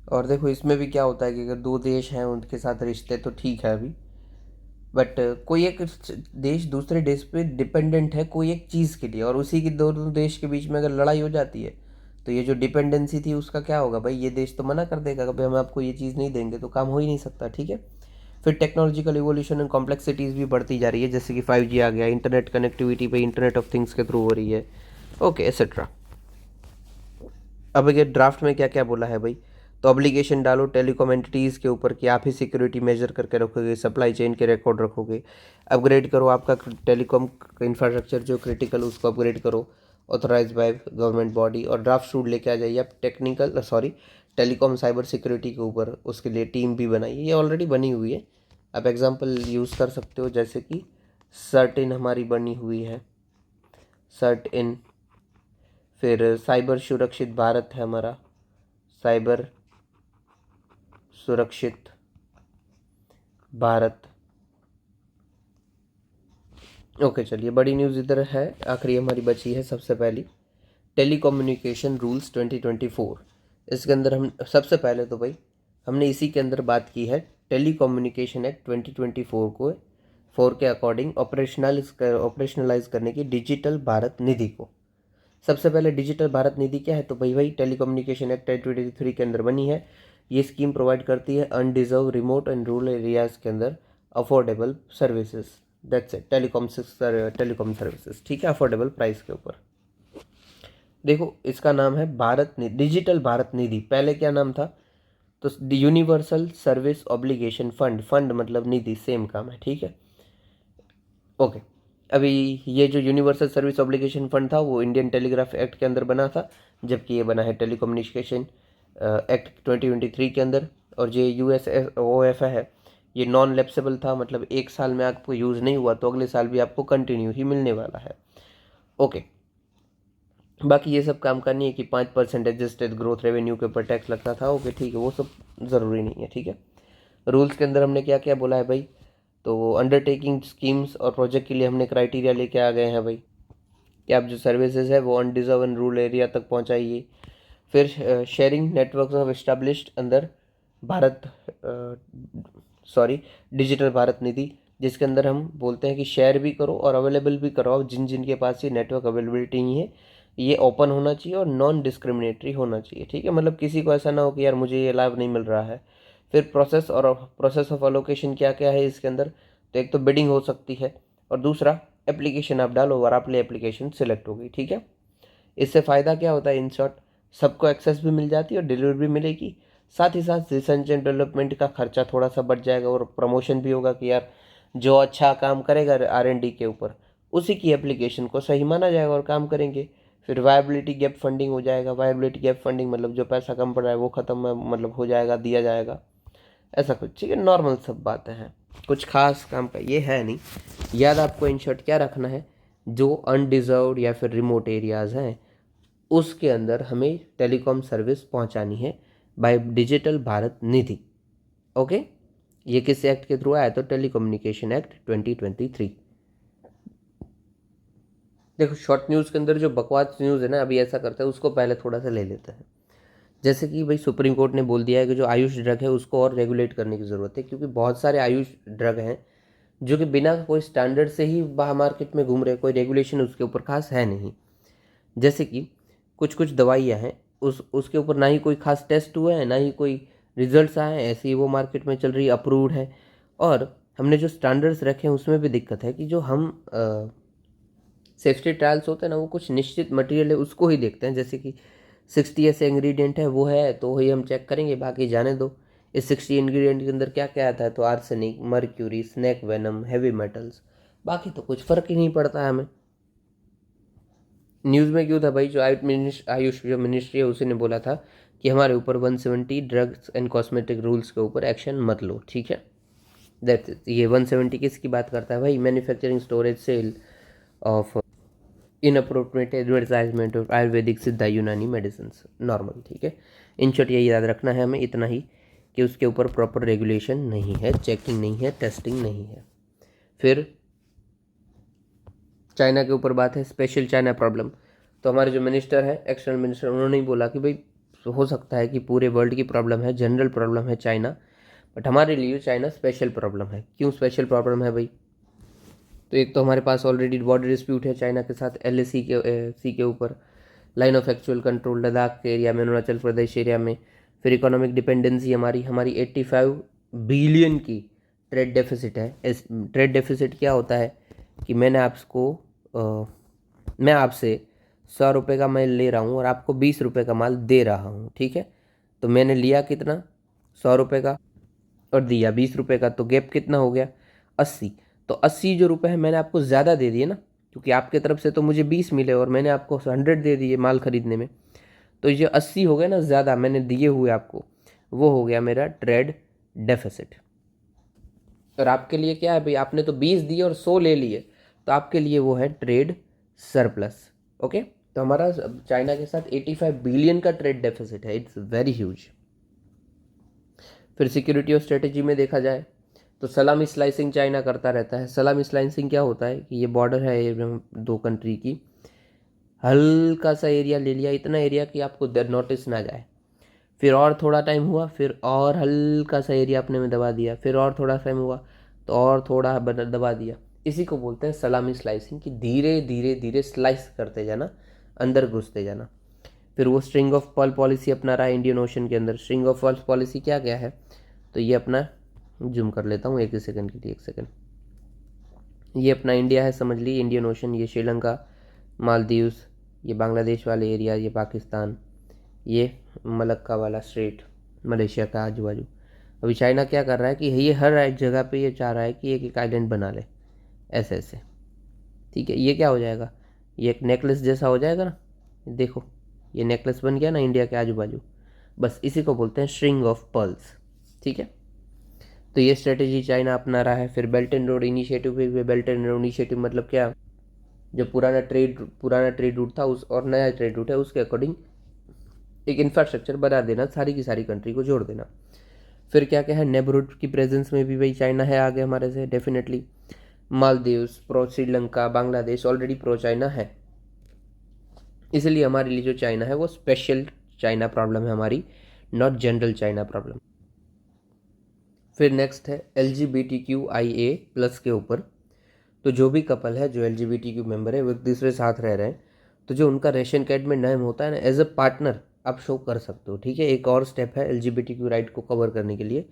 Speaker 1: और देखो इसमें भी क्या होता है कि अगर दो देश हैं उनके साथ रिश्ते तो ठीक है अभी, बट कोई एक देश दूसरे देश पे डिपेंडेंट है कोई एक चीज़ के लिए, और उसी की दोनों देश के बीच में अगर लड़ाई हो जाती है तो ये जो डिपेंडेंसी थी उसका क्या होगा भाई, ये देश तो मना कर देगा कि भाई हम आपको ये चीज़ नहीं देंगे, तो काम हो ही नहीं सकता, ठीक है। फिर टेक्नोलॉजिकल इवोल्यूशन एंड कॉम्प्लेक्सिटीज़ भी बढ़ती जा रही है, जैसे कि 5G आ गया, इंटरनेट कनेक्टिविटी पे इंटरनेट ऑफ थिंग्स के थ्रू हो रही है, ओके एसेट्रा। अब ये ड्राफ्ट में क्या क्या बोला है भाई, तो ऑब्लिगेशन डालो टेलीकॉम एंटिटीज़ के ऊपर कि आप ही सिक्योरिटी मेजर करके रखोगे, सप्लाई चेन के रिकॉर्ड रखोगे, अपग्रेड करो आपका टेलीकॉम इंफ्रास्ट्रक्चर जो क्रिटिकल उसको अपग्रेड करो ऑथराइज बाय गवर्नमेंट बॉडी, और ड्राफ्ट शूट लेके आ जाइए आप टेलीकॉम साइबर सिक्योरिटी के ऊपर, उसके लिए टीम भी बनाइए, ये ऑलरेडी बनी हुई है, आप एग्जांपल यूज़ कर सकते हो, जैसे कि सर्ट इन हमारी बनी हुई है, सर्ट इन, फिर साइबर सुरक्षित भारत है हमारा, साइबर सुरक्षित भारत। ओके चलिए, बड़ी न्यूज़ इधर है, आखिरी हमारी बची है सबसे पहली, टेलीकम्युनिकेशन रूल्स 2024। इसके अंदर हम सबसे पहले तो भाई हमने इसी के अंदर बात की है टेलीकम्युनिकेशन एक्ट 2024 को 4 के अकॉर्डिंग ऑपरेशनलाइज करने की डिजिटल भारत निधि को। सबसे पहले डिजिटल भारत निधि क्या है, तो भाई टेलीकम्युनिकेशन एक्ट 2023 के अंदर बनी है। ये स्कीम प्रोवाइड करती है undeserved remote and rural areas के अंदर affordable services, that's it, telecom services, ठीक है, अफोर्डेबल प्राइस के ऊपर। देखो इसका नाम है डिजिटल भारत निधि, पहले क्या नाम था, तो universal service obligation fund, fund मतलब निधि, सेम काम है, ठीक है, ओके। अभी ये जो यूनिवर्सल सर्विस ऑब्लिगेशन फंड था वो इंडियन टेलीग्राफ एक्ट के अंदर बना था, जबकि ये बना है टेलीकम्युनिकेशन एक्ट 2023 के अंदर। और जो USOF है ये नॉन लैप्सेबल था, मतलब 1 साल में आपको यूज़ नहीं हुआ तो अगले साल भी आपको कंटिन्यू ही मिलने वाला है, ओके। बाकी ये सब काम करनी है कि 5% एडजस्टेड ग्रोथ रेवेन्यू के ऊपर टैक्स लगता था, ओके ठीक है, वो सब ज़रूरी नहीं है, ठीक है। रूल्स के अंदर हमने क्या क्या बोला है भाई, तो अंडरटेकिंग स्कीम्स और प्रोजेक्ट के लिए हमने क्राइटेरिया लेके आ गए हैं भाई कि आप जो सर्विसेज है वो अनडिजर्व एंड रूरल एरिया तक पहुंचाइए। फिर शेयरिंग नेटवर्क ऑफ एस्टेब्लिश्ड अंदर भारत डिजिटल भारत निधि, जिसके अंदर हम बोलते हैं कि शेयर भी करो और अवेलेबल भी कराओ, जिन जिन के पास ये नेटवर्क अवेलेबिलिटी नहीं है, ये ओपन होना चाहिए और नॉन डिस्क्रिमिनेटरी होना चाहिए, ठीक है, मतलब किसी को ऐसा ना हो कि यार मुझे ये लाभ नहीं मिल रहा है। फिर प्रोसेस ऑफ अलोकेशन क्या क्या है इसके अंदर, तो एक तो बिडिंग हो सकती है और दूसरा एप्लीकेशन आप डालो और आप लिए एप्लीकेशन सिलेक्ट होगी, ठीक है। इससे फ़ायदा क्या होता है, इन शॉर्ट सबको एक्सेस भी मिल जाती है और डिलीवरी भी मिलेगी, साथ ही साथ रिसर्च एंड डेवलपमेंट का खर्चा थोड़ा सा बढ़ जाएगा और प्रमोशन भी होगा कि यार जो अच्छा काम करेगा R&D के ऊपर उसी की एप्लीकेशन को सही माना जाएगा और काम करेंगे। फिर वायबिलिटी गैप फंडिंग हो जाएगा, वायबिलिटी गैप फंडिंग मतलब जो पैसा कम पड़ रहा है वो ख़त्म मतलब हो जाएगा, दिया जाएगा, ऐसा कुछ, ठीक है, नॉर्मल सब बातें हैं, कुछ खास काम का ये है नहीं। याद आपको इन शॉर्ट क्या रखना है, जो अनडिजर्व्ड या फिर रिमोट एरियाज़ हैं उसके अंदर हमें टेलीकॉम सर्विस पहुंचानी है by digital Bharat Nidhi, okay. ये किस एक्ट के थ्रू आया, तो टेलीकम्युनिकेशन एक्ट 2023। देखो शॉर्ट न्यूज़ के अंदर जो बकवास न्यूज़ है ना, अभी ऐसा करते हैं उसको पहले थोड़ा सा ले लेते हैं। जैसे कि भाई सुप्रीम कोर्ट ने बोल दिया है कि जो आयुष ड्रग है उसको और रेगुलेट करने की ज़रूरत है, क्योंकि बहुत सारे आयुष ड्रग हैं जो कि बिना कोई स्टैंडर्ड से ही बाहर मार्केट में घूम रहे, कोई रेगुलेशन उसके ऊपर खास है नहीं। जैसे कि कुछ कुछ दवाइयाँ हैं उसके ऊपर ना ही कोई खास टेस्ट हुए हैं, ना ही कोई रिजल्ट्स आए हैं, ऐसे ही वो मार्केट में चल रही है, अप्रूव्ड है। और हमने जो स्टैंडर्ड्स रखे हैं उसमें भी दिक्कत है कि जो हम सेफ्टी ट्रायल्स होते हैं ना, वो कुछ निश्चित मटेरियल है उसको ही देखते हैं, जैसे कि 60 ऐसे इंग्रेडिएंट है वो है तो वही हम चेक करेंगे, बाकी जाने दो। इस 60 इंग्रेडिएंट के अंदर क्या क्या आता है, तो arsenic, mercury, snake venom, heavy metals, बाकी तो कुछ फ़र्क ही नहीं पड़ता है हमें। न्यूज़ में क्यों था भाई, जो आयुष जो मिनिस्ट्री है उसी ने बोला था कि हमारे ऊपर 170 ड्रग्स एंड कॉस्मेटिक रूल्स के ऊपर एक्शन मत लो, ठीक है। दैट ये 170 किसकी बात करता है भाई, manufacturing, storage, sale of inappropriate advertisement of Ayurvedic, Siddha, Unani medicine, normal, ठीक है। इन शॉर्ट यही याद रखना है हमें इतना ही कि उसके ऊपर प्रॉपर रेगुलेशन नहीं है, चेकिंग नहीं है, टेस्टिंग नहीं है। फिर चाइना के ऊपर बात है, स्पेशल चाइना प्रॉब्लम। तो हमारे जो मिनिस्टर है, एक्सटर्नल मिनिस्टर, उन्होंने ही बोला कि भाई हो सकता है कि पूरे वर्ल्ड की प्रॉब्लम है, जनरल प्रॉब्लम है चाइना, बट हमारे लिए चाइना स्पेशल प्रॉब्लम है। क्यों स्पेशल प्रॉब्लम है भाई, तो एक तो हमारे पास ऑलरेडी बॉर्डर डिस्प्यूट है चाइना के साथ LAC के सी के ऊपर, line of actual control Ladakh के एरिया में, अरुणाचल प्रदेश एरिया में। फिर इकोनॉमिक डिपेंडेंसी हमारी 85 बिलियन की ट्रेड डेफिसिट है। इस ट्रेड डेफिसिट क्या होता है कि मैं आपसे 100 रुपये का माल ले रहा हूँ और आपको 20 रुपये का माल दे रहा हूँ, ठीक है। तो मैंने लिया कितना, 100 रुपये का, और दिया 20 रुपये का, तो गैप कितना हो गया, 80। तो 80 जो रुपये है मैंने आपको ज़्यादा दे दिए ना, क्योंकि आपके तरफ से तो मुझे 20 मिले और मैंने आपको 100 दे दिए माल खरीदने में, तो ये 80 हो गए ना ज़्यादा मैंने दिए हुए आपको, वो हो गया मेरा ट्रेड डेफिसिट। और आपके लिए क्या है भाई, आपने तो 20 दिए और 100 ले लिए, तो आपके लिए वो है ट्रेड सरप्लस। ओके, तो हमारा चाइना के साथ 85 बिलियन का ट्रेड डेफिसिट है, इट्स वेरी ह्यूज। फिर सिक्योरिटी और स्ट्रेटेजी में देखा जाए तो सलामी स्लाइसिंग चाइना करता रहता है। सलामी स्लाइसिंग क्या होता है कि ये बॉर्डर है ये दो कंट्री की, हल्का सा एरिया ले लिया, इतना एरिया कि आपको नोटिस ना जाए, फिर और थोड़ा टाइम हुआ, फिर और हल्का सा एरिया अपने में दबा दिया, फिर और थोड़ा टाइम हुआ तो और थोड़ा दबा दिया। इसी को बोलते हैं सलामी स्लाइसिंग, कि धीरे धीरे धीरे स्लाइस करते जाना, अंदर घुसते जाना। फिर वो स्ट्रिंग ऑफ पर्ल पॉलिसी अपना रहा है इंडियन ओशन के अंदर। स्ट्रिंग ऑफ पर्ल पॉलिसी क्या क्या है, तो ये अपना जूम कर लेता हूँ एक ही सेकंड के लिए, एक सेकंड। ये अपना इंडिया है, समझ ली, इंडियन ओशन, ये श्रीलंका, मालदीव्स, ये बांग्लादेश वाले एरिया, ये पाकिस्तान, ये मलक्का वाला स्ट्रेट, मलेशिया का आजू बाजू। अभी चाइना क्या कर रहा है कि ये हर एक जगह पे ये चाह रहा है कि एक एक आइलैंड बना ले, ऐसे ऐसे, ठीक है। ये क्या हो जाएगा, ये एक नेकलेस जैसा हो जाएगा ना, देखो ये नेकलेस बन गया ना इंडिया के आजू बाजू, बस इसी को बोलते हैं स्ट्रिंग ऑफ पर्ल्स, ठीक है। तो ये स्ट्रेटेजी चाइना अपना रहा है। फिर बेल्ट एंड रोड इनिशिएटिव पे, बेल्ट एंड रोड इनिशिएटिव मतलब क्या, जो पुराना ट्रेड रूट था उस और नया ट्रेड रूट है उसके अकॉर्डिंग एक इंफ्रास्ट्रक्चर बना देना, सारी की सारी कंट्री को जोड़ देना। फिर क्या क्या है, नेबरहुड की प्रेजेंस में भी भाई चाइना है आगे हमारे से definitely. Maldives pro Sri Lanka, Bangladesh already pro China है, इसलिए हमारे लिए जो चाइना है वो स्पेशल चाइना प्रॉब्लम है हमारी, नॉट जनरल चाइना प्रॉब्लम। फिर नेक्स्ट है LGBTQIA+ के ऊपर। तो जो भी कपल है, जो LGBTQ मेंबर है, वो एक दूसरे साथ रह रहे हैं, तो जो उनका रेशन कार्ड में नाम होता है ना, एज अ पार्टनर आप शो कर सकते हो, ठीक है। एक और स्टेप है LGBTQ राइट को कवर करने के लिए,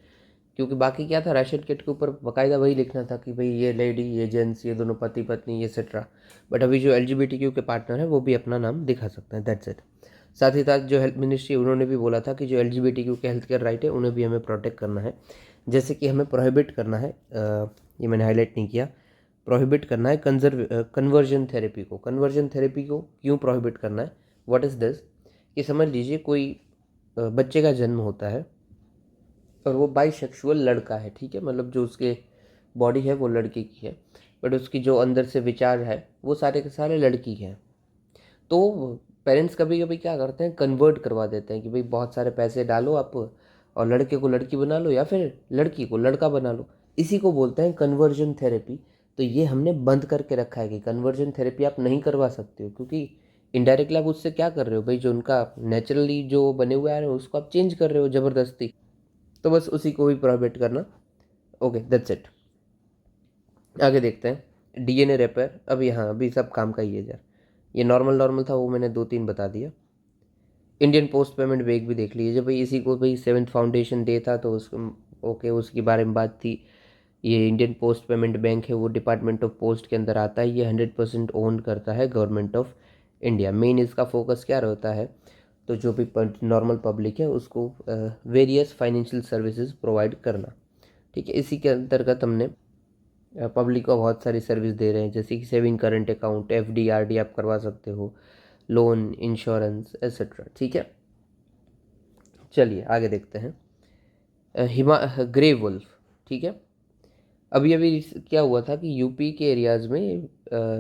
Speaker 1: क्योंकि बाकी क्या था, राशन कार्ड के ऊपर बाकायदा वही लिखना था कि भाई ये लेडी, ये जेंट्स, ये दोनों पति पत्नी, एक्सेट्रा। बट अभी जो LGBTQ के पार्टनर है वो भी अपना नाम दिखा सकते हैं, दैट्स इट। साथ ही साथ जो हेल्थ मिनिस्ट्री, उन्होंने भी बोला था कि जो LGBTQ के हेल्थ केयर राइट है उन्हें भी हमें प्रोटेक्ट करना है। जैसे कि हमें प्रोहिबिट करना है, ये मैंने हाईलाइट नहीं किया, प्रोहिबिट करना है कन्वर्जन थेरेपी को। कन्वर्जन थेरेपी को क्यों प्रोहिबिट करना है, व्हाट इज़ दिस, कि समझ लीजिए कोई बच्चे का जन्म होता है और वो बाईसेक्सुअल लड़का है, ठीक है, मतलब जो उसके बॉडी है वो लड़के की है, बट उसकी जो अंदर से विचार है वो सारे के सारे लड़की के हैं। तो पेरेंट्स कभी कभी क्या करते हैं, कन्वर्ट करवा देते हैं कि भाई बहुत सारे पैसे डालो आप और लड़के को लड़की बना लो, या फिर लड़की को लड़का बना लो, इसी को बोलते हैं कन्वर्जन थेरेपी। तो ये हमने बंद करके रखा है कि कन्वर्जन थेरेपी आप नहीं करवा सकते हो, क्योंकि इनडायरेक्टली आप उससे क्या कर रहे हो भाई, जो उनका नेचुरली जो बने हुए आ रहे हो उसको आप चेंज कर रहे हो ज़बरदस्ती। तो बस उसी को भी प्रोहिबिट करना। Okay, that's it. आगे देखते हैं DNA रिपेयर। अभी हाँ, अभी सब काम का ही है यार, ये नॉर्मल नॉर्मल था वो मैंने 2-3 बता दिया। इंडियन पोस्ट पेमेंट बैंक भी देख लीजिए भाई, इसी को भाई 7th फाउंडेशन डे था तो उसको ओके उसके बारे में बात थी। ये इंडियन पोस्ट पेमेंट बैंक है, वो डिपार्टमेंट ऑफ पोस्ट के अंदर आता है, ये 100% ओन करता है गवर्नमेंट ऑफ इंडिया। मेन इसका फोकस क्या रहता है, तो जो भी नॉर्मल पब्लिक है उसको वेरियस फाइनेंशियल सर्विसेज प्रोवाइड करना, ठीक है। इसी के अंतर्गत हमने पब्लिक को बहुत सारी सर्विस दे रहे हैं, जैसे कि saving current account, FD RD आप करवा सकते हो, लोन, इंश्योरेंस एक्सेट्रा, ठीक है। चलिए आगे देखते हैं। ग्रे वुल्फ, ठीक है। अभी अभी क्या हुआ था कि यूपी के एरियाज़ में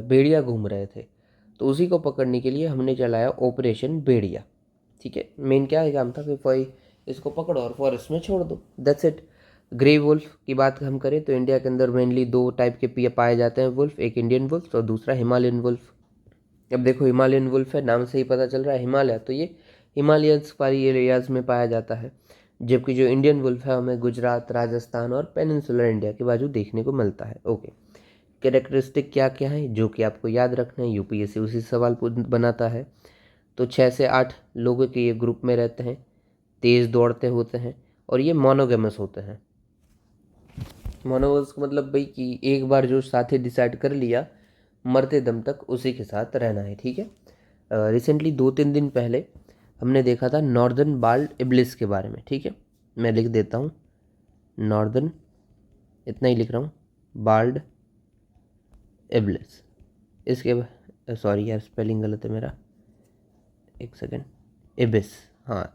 Speaker 1: भेड़िया घूम रहे थे, तो उसी को पकड़ने के लिए हमने चलाया ऑपरेशन भेड़िया, ठीक है। मेन क्या है काम था कि भाई इसको पकड़ो और फॉरेस्ट में छोड़ दो, दैट्स इट। ग्रे वुल्फ की बात हम करें तो इंडिया के अंदर मेनली 2 टाइप के पाए जाते हैं वुल्फ, एक इंडियन वुल्फ और दूसरा हिमालयन वुल्फ। अब देखो हिमालयन वुल्फ है, नाम से ही पता चल रहा है हिमालय, तो ये हिमालयंस वाली एरियाज़ में पाया जाता है। जबकि जो इंडियन वुल्फ है हमें गुजरात, राजस्थान और पेनिनसुलर इंडिया के बाजू देखने को मिलता है। ओके, कैरेक्टरिस्टिक क्या क्या है जो कि आपको याद रखना है, UPSC उसी सवाल बनाता है। तो 6 से 8 लोगों के ये ग्रुप में रहते हैं, तेज़ दौड़ते होते हैं और ये मोनोगेमस होते हैं। मोनोगेमस का मतलब भाई कि एक बार जो साथी डिसाइड कर लिया, मरते दम तक उसी के साथ रहना है, ठीक है। रिसेंटली 2-3 दिन पहले हमने देखा था नॉर्दर्न बाल्ड इब्लिस के बारे में, ठीक है। मैं लिख देता हूँ नॉर्दर्न, इतना ही लिख रहा हूँ, बाल्ड इब्लिस। इसके सॉरी यार स्पेलिंग गलत है मेरा, एक सेकेंड, इबिस, हाँ,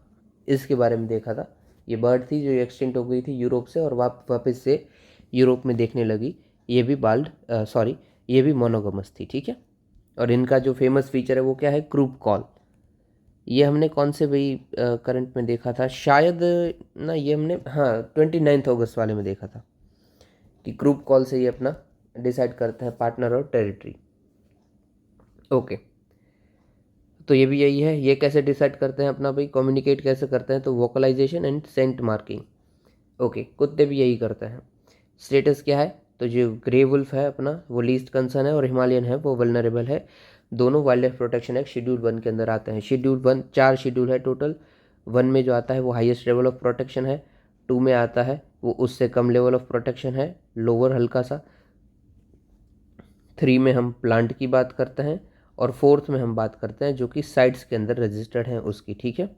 Speaker 1: इसके बारे में देखा था। ये बर्ड थी जो एक्सटिंक्ट हो गई थी यूरोप से और वापस से यूरोप में देखने लगी। ये भी ये भी मोनोगमस थी, ठीक है। और इनका जो फेमस फीचर है वो क्या है, क्रूप कॉल। ये हमने कौन से भाई करंट में देखा था शायद ना, ये हमने हाँ 29 अगस्त वाले में देखा था कि ग्रुप कॉल से ये अपना डिसाइड करता है पार्टनर और टेरिटरी। ओके, तो ये भी यही है। ये कैसे डिसाइड करते हैं अपना भाई, कम्युनिकेट कैसे करते हैं, तो vocalisation and scent marking. Okay, कुत्ते भी यही करते हैं। स्टेटस क्या है, तो जो ग्रे वुल्फ है अपना वो लीस्ट कंसर्न है और हिमालयन है वो वल्नरेबल है। दोनों wild life protection act schedule 1 के अंदर आते हैं। शेड्यूल 1 4 शेड्यूल है टोटल। 1 में जो आता है वो हाईएस्ट लेवल ऑफ प्रोटेक्शन है। 2 में आता है वो उससे कम लेवल ऑफ प्रोटेक्शन है, लोअर हल्का सा। 3 में हम प्लांट की बात करते हैं और 4th में हम बात करते हैं जो कि साइट्स के अंदर रजिस्टर्ड हैं उसकी, ठीक है।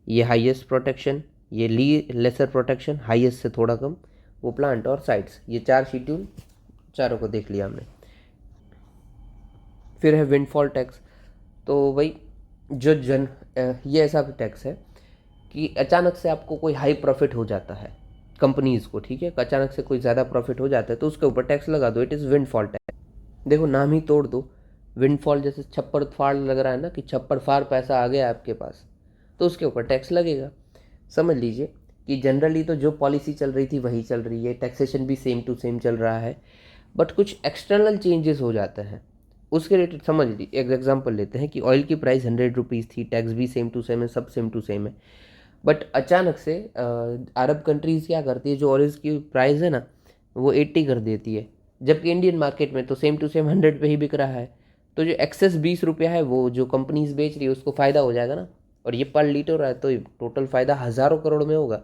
Speaker 1: ये हाईएस्ट प्रोटेक्शन, ये लेसर प्रोटेक्शन, हाईएस्ट से थोड़ा कम, वो प्लांट और साइट्स। ये 4 शेड्यूल, चारों को देख लिया हमने। फिर है विंडफॉल टैक्स। तो भाई जो ये ऐसा टैक्स है कि अचानक से आपको कोई हाई प्रॉफिट हो जाता है कंपनीज़ को, ठीक है, अचानक से कोई ज़्यादा प्रॉफिट हो जाता है तो उसके ऊपर टैक्स लगा दो, इट इज़ विंडफॉल टैक्स। देखो नाम ही तोड़ दो, विंडफॉल जैसे छप्पर फाड़ लग रहा है ना, कि छप्पर फाड़ पैसा आ गया आपके पास, तो उसके ऊपर टैक्स लगेगा। समझ लीजिए कि जनरली तो जो पॉलिसी चल रही थी वही चल रही है, टैक्सेशन भी सेम टू सेम चल रहा है, बट कुछ एक्सटर्नल चेंजेस हो जाते हैं उसके रिलेटेड। समझ लीजिए एक एग्जांपल लेते हैं कि ऑयल की प्राइस 100 रुपीज़ थी, टैक्स भी सेम टू सेम है, सब सेम टू सेम है, बट अचानक से अरब कंट्रीज़ क्या करती है, जो ऑयल की प्राइस है ना वो 80 कर देती है, जबकि इंडियन मार्केट में तो सेम टू सेम 100 पे ही बिक रहा है। तो जो एक्सेस 20 रुपया है वो जो कंपनीज बेच रही है उसको फ़ायदा हो जाएगा ना, और ये पर लीटर है तो टोटल फ़ायदा हज़ारों करोड़ में होगा।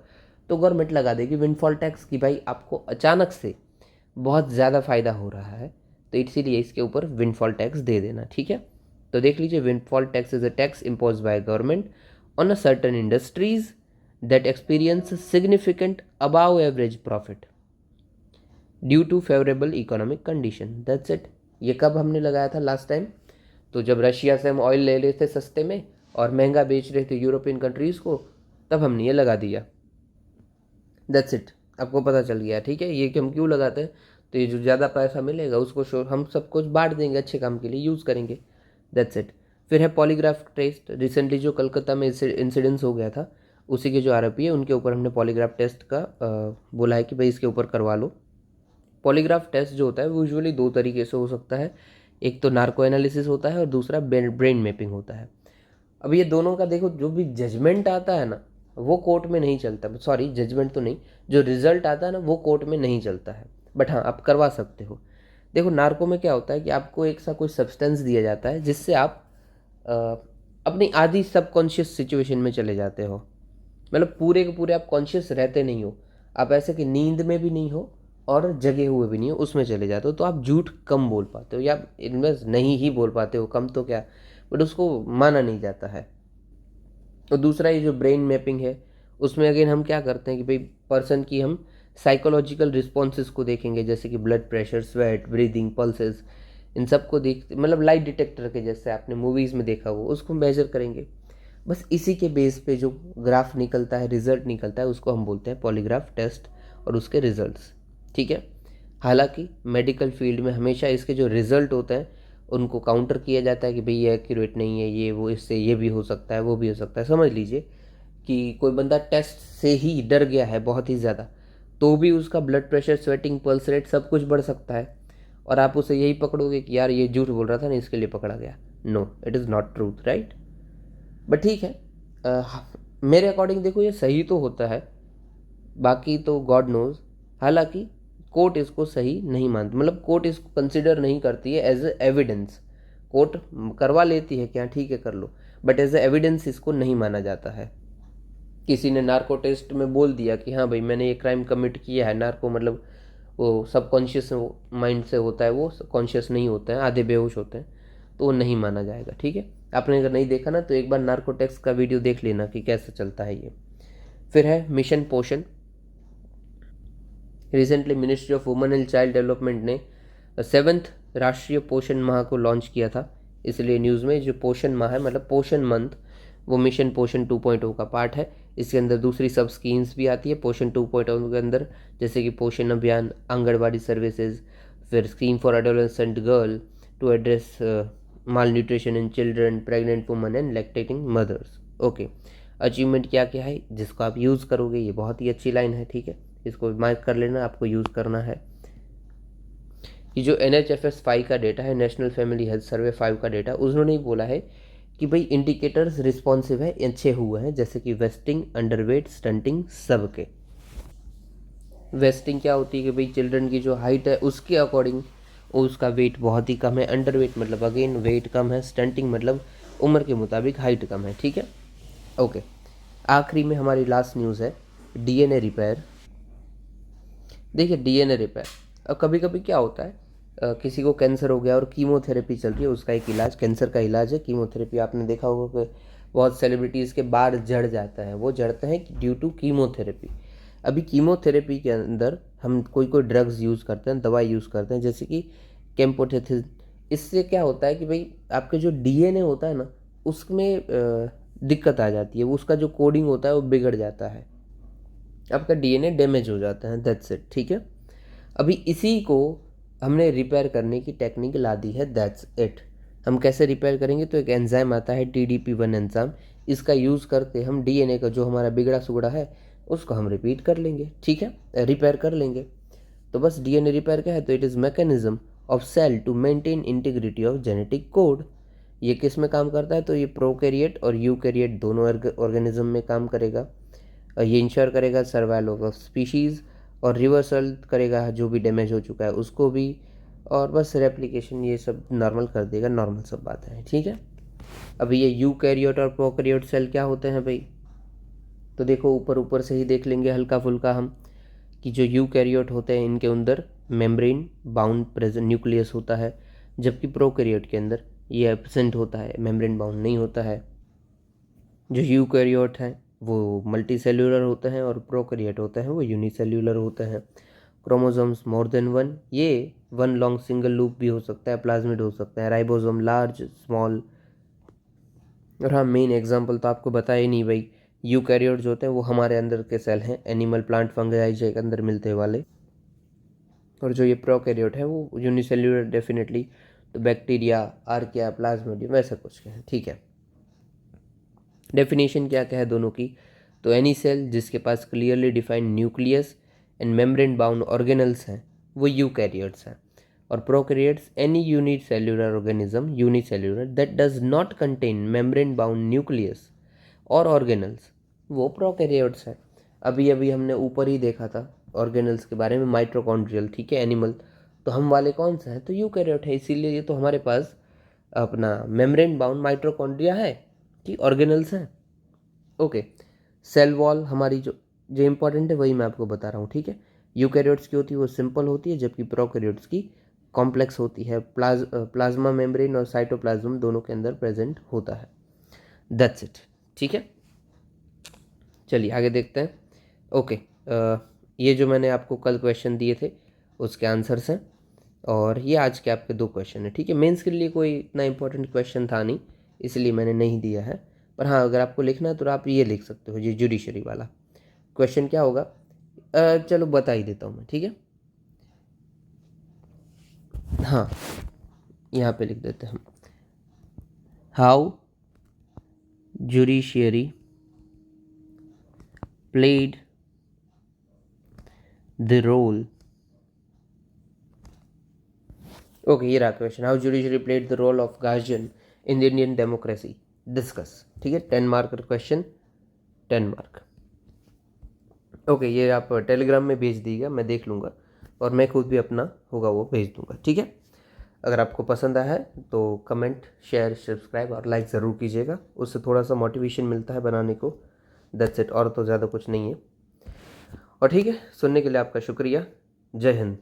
Speaker 1: तो गवर्नमेंट लगा देगी विंडफॉल टैक्स कि भाई आपको अचानक से बहुत ज़्यादा फ़ायदा हो रहा है, तो इसीलिए इसके ऊपर विंडफॉल टैक्स दे देना, ठीक है। तो देख लीजिए, windfall tax is a tax impose by government on a certain industries that experience significant above average profit due to favourable economic condition, that's it. ये कब हमने लगाया था लास्ट टाइम, तो जब रशिया से हम ऑयल ले रहे थे सस्ते में और महंगा बेच रहे थे यूरोपियन कंट्रीज़ को, तब हमने ये लगा दिया। दैट्स इट, आपको पता चल गया, ठीक है, ये कि हम क्यों लगाते हैं। तो ये जो ज़्यादा पैसा मिलेगा उसको हम सब कुछ बांट देंगे, अच्छे काम के लिए यूज़ करेंगे। That's it. फिर है पॉलीग्राफ टेस्ट। रिसेंटली जो कलकत्ता में इंसिडेंस हो गया था, उसी के जो आरोपी है उनके ऊपर हमने पॉलीग्राफ टेस्ट का बोला है कि भाई इसके ऊपर करवा लो। पॉलीग्राफ टेस्ट जो होता है वो यूजुअली 2 तरीके से हो सकता है, एक तो नार्को एनालिसिस होता है और दूसरा ब्रेन मैपिंग होता है। अब ये दोनों का देखो, जो भी जजमेंट आता है ना वो कोर्ट में नहीं चलता, सॉरी जजमेंट तो नहीं, जो रिजल्ट आता है ना वो कोर्ट में नहीं चलता है, बट हाँ आप करवा सकते हो। देखो नार्को में क्या होता है कि आपको एक सा कोई सब्सटेंस दिया जाता है जिससे आप अ, अपनी आधी सबकॉन्शियस सिचुएशन में चले जाते हो, मतलब पूरे के पूरे आप कॉन्शियस रहते नहीं हो, आप ऐसे कि नींद में भी नहीं हो और जगे हुए भी नहीं हो, उसमें चले जाते हो, तो आप झूठ कम बोल पाते हो या इनमें नहीं ही बोल पाते हो, कम तो क्या, बट उसको माना नहीं जाता है। और दूसरा ये जो ब्रेन मैपिंग है, उसमें अगेन हम क्या करते हैं कि भाई पर्सन की हम साइकोलॉजिकल रिस्पॉन्सेज को देखेंगे, जैसे कि blood pressure, sweat, breathing, pulses, इन सब को देख, मतलब लाइट डिटेक्टर के जैसे आपने मूवीज़ में देखा हो, उसको मेजर करेंगे। बस इसी के बेस पे जो ग्राफ निकलता है, रिजल्ट निकलता है, उसको हम बोलते हैं पॉलीग्राफ टेस्ट और उसके रिजल्ट्स, ठीक है। हालांकि मेडिकल फील्ड में हमेशा इसके जो रिजल्ट होते हैं उनको काउंटर किया जाता है कि भाई ये एक्यूरेट नहीं है, ये वो, इससे ये भी हो सकता है, वो भी हो सकता है। समझ लीजिए कि कोई बंदा टेस्ट से ही डर गया है बहुत ही ज़्यादा, तो भी उसका blood pressure, sweating, pulse rate सब कुछ बढ़ सकता है, और आप उसे यही पकड़ोगे कि यार ये झूठ बोल रहा था ना इसके लिए पकड़ा गया। No, it is not truth, right. But ठीक है, मेरे अकॉर्डिंग देखो ये सही तो होता है, बाकी तो गॉड नोज। हालांकि कोर्ट इसको सही नहीं मानती, मतलब कोर्ट इसको कंसिडर नहीं करती है एज ए एविडेंस। कोर्ट करवा लेती है क्या, ठीक है कर लो, बट एज ए एविडेंस इसको नहीं माना जाता है। किसी ने नार्को टेस्ट में बोल दिया कि हाँ भाई मैंने ये क्राइम कमिट किया है, नार्को मतलब वो सबकॉन्शियस माइंड से होता है, वो कॉन्शियस नहीं होता है, आधे बेहोश होते हैं, तो वो नहीं माना जाएगा, ठीक है। आपने अगर नहीं देखा ना तो एक बार नार्कोटेक्स का वीडियो देख लेना कि कैसे चलता है ये। फिर है मिशन पोषण। Recently ministry of women and child development ने 7th राष्ट्रीय पोषण माह को लॉन्च किया था। इसलिए न्यूज़ में जो पोषण माह है मतलब पोषण मंथ, वो मिशन पोषण 2.0 का पार्ट है। इसके अंदर दूसरी सब स्कीम्स भी आती है पोषण 2.0 के अंदर, जैसे कि पोषण अभियान, आंगनबाड़ी सर्विसेज, फिर scheme for adolescent girl to address malnutrition in children, pregnant woman and lactating mothers. Okay, achievement क्या क्या है जिसको आप यूज़ करोगे, ये बहुत ही अच्छी लाइन है, ठीक है, इसको मार्क कर लेना, आपको यूज़ करना है। कि जो NHFS 5 का डेटा है, नेशनल फैमिली हेल्थ सर्वे 5 का डेटा, उन्होंने ही बोला है कि भाई इंडिकेटर्स रिस्पॉन्सिव है, अच्छे हुए हैं, जैसे कि वेस्टिंग, अंडरवेट, स्टंटिंग, सबके। वेस्टिंग क्या होती है कि भाई चिल्ड्रन की जो हाइट है उसके अकॉर्डिंग उसका वेट बहुत ही कम है, अंडरवेट मतलब अगेन वेट कम है, स्टंटिंग मतलब उम्र के मुताबिक हाइट कम है, ठीक है। ओके, आखिरी में हमारी लास्ट न्यूज़ है DNA रिपेयर। देखिए DNA रिपेयर, अब कभी कभी क्या होता है किसी को कैंसर हो गया और कीमोथेरेपी चल रही है, उसका एक इलाज, कैंसर का इलाज है कीमोथेरेपी। आपने देखा होगा कि बहुत सेलिब्रिटीज़ के बाल झड़ जाता है, वो झड़ते हैं ड्यू टू कीमोथेरेपी। अभी कीमोथेरेपी के अंदर हम कोई कोई ड्रग्स यूज़ करते हैं, दवाई यूज़ करते हैं, जैसे कि कैम्पोटेथिन। इससे क्या होता है कि भाई आपके जो DNA होता है ना उसमें दिक्कत आ जाती है, उसका जो कोडिंग होता है वो बिगड़ जाता है, आपका DNA डैमेज हो जाता है, दैट्स इट, ठीक है। अभी इसी को हमने रिपेयर करने की टेक्निक ला दी है, दैट्स इट। हम कैसे रिपेयर करेंगे, तो एक एंजाइम आता है TDP1 एंजाइम, इसका यूज़ करके हम DNA का जो हमारा बिगड़ा सुगड़ा है उसको हम रिपीट कर लेंगे, ठीक है, रिपेयर कर लेंगे। तो बस DNA रिपेयर क्या है, तो it is mechanism of cell to maintain integrity of genetic code. ये किस में काम करता है, तो ये प्रोकैरियोट और यूकैरियोट दोनों ऑर्गेनिज्म में काम करेगा। ये इंश्योर करेगा सर्वाइवल ऑफ स्पीशीज़ और रिवर्सल करेगा जो भी डैमेज हो चुका है उसको भी, और बस रेप्लिकेशन ये सब नॉर्मल कर देगा, नॉर्मल सब बातें हैं, ठीक है। अभी ये यूकैरियोट और प्रोकैरियोट सेल क्या होते हैं भाई, तो देखो ऊपर ऊपर से ही देख लेंगे हल्का फुल्का हम, कि जो यूकैरियोट होते हैं इनके अंदर मेम्ब्रेन बाउंड प्रेजेंट न्यूक्लियस होता है, जबकि प्रोकैरियोट के अंदर ये एब्सेंट होता है, मेम्ब्रेन बाउंड नहीं होता है। जो यूकैरियोट हैं वो मल्टी सेल्यूलर होते हैं और प्रोकैरियोट होते हैं वो यूनिसेल्यूलर होते हैं। क्रोमोसोम्स मोर देन वन, ये वन लॉन्ग सिंगल लूप भी हो सकता है, प्लाज्मिड हो सकता है, राइबोसोम लार्ज स्मॉल। और हाँ, मेन एग्जांपल तो आपको बताया ही नहीं भाई, यूकैरियोट जो होते हैं वो हमारे अंदर के सेल हैं, एनिमल प्लांट फंगाई के अंदर मिलते वाले। और जो ये प्रोकैरियोट है वो यूनिसेल्यूलर डेफिनेटली, तो बैक्टीरिया, आर्किया, प्लाज्मिडियम वैसा कुछ है, ठीक है। डेफिनेशन क्या क्या है दोनों की, तो एनी सेल जिसके पास clearly defined nucleus and membrane bound organelles हैं वो यूकैरियोट्स हैं, और prokaryotes any unit cellular organism unicellular that does not contain membrane bound nucleus और ऑर्गेनल्स, वो प्रोकैरियोट्स हैं। अभी अभी हमने ऊपर ही देखा था ऑर्गेनल्स के बारे में, माइटोकॉन्ड्रियल, ठीक है, एनिमल, तो हम वाले कौन सा है, तो यूकैरियोट है, इसीलिए ये तो हमारे पास अपना मेम्ब्रेन बाउंड माइटोकॉन्ड्रिया है कि ऑर्गेनल्स हैं। ओके, सेल वॉल हमारी जो जो इंपॉर्टेंट है वही मैं आपको बता रहा हूँ, ठीक है। यूकैरियोट्स की होती है वो सिंपल होती है, जबकि प्रोकैरियोट्स की कॉम्प्लेक्स होती है, प्लाज्मा मेम्ब्रेन और साइटोप्लाज्म दोनों के अंदर प्रेजेंट होता है, दैट्स इट, ठीक है। चलिए आगे देखते हैं। ओके, ये जो मैंने आपको कल क्वेश्चन दिए थे उसके आंसर्स हैं, और ये आज के आपके 2 क्वेश्चन हैं, ठीक है। मेंस के लिए कोई इतना इंपॉर्टेंट क्वेश्चन था नहीं, इसलिए मैंने नहीं दिया है, पर हाँ अगर आपको लिखना है तो आप ये लिख सकते हो, ये जुडिशरी वाला क्वेश्चन क्या होगा, चलो बता ही देता हूँ मैं, ठीक है। हाँ, यहाँ पे लिख देते हैं हम, how judiciary played the role. Okay, ये रहा question, how judiciary played the role of guardian in the Indian democracy, discuss, ठीक है। 10 मार्क क्वेश्चन, 10 मार्क। ओके, ये आप टेलीग्राम में भेज दीजिएगा, मैं देख लूँगा, और मैं खुद भी अपना होगा वो भेज दूँगा, ठीक है। अगर आपको पसंद आया है तो कमेंट, शेयर, सब्सक्राइब और लाइक ज़रूर कीजिएगा, उससे थोड़ा सा मोटिवेशन मिलता है बनाने को, दैट्स इट, और तो ज़्यादा कुछ नहीं है। और ठीक है, सुनने के लिए आपका शुक्रिया, जय हिंद।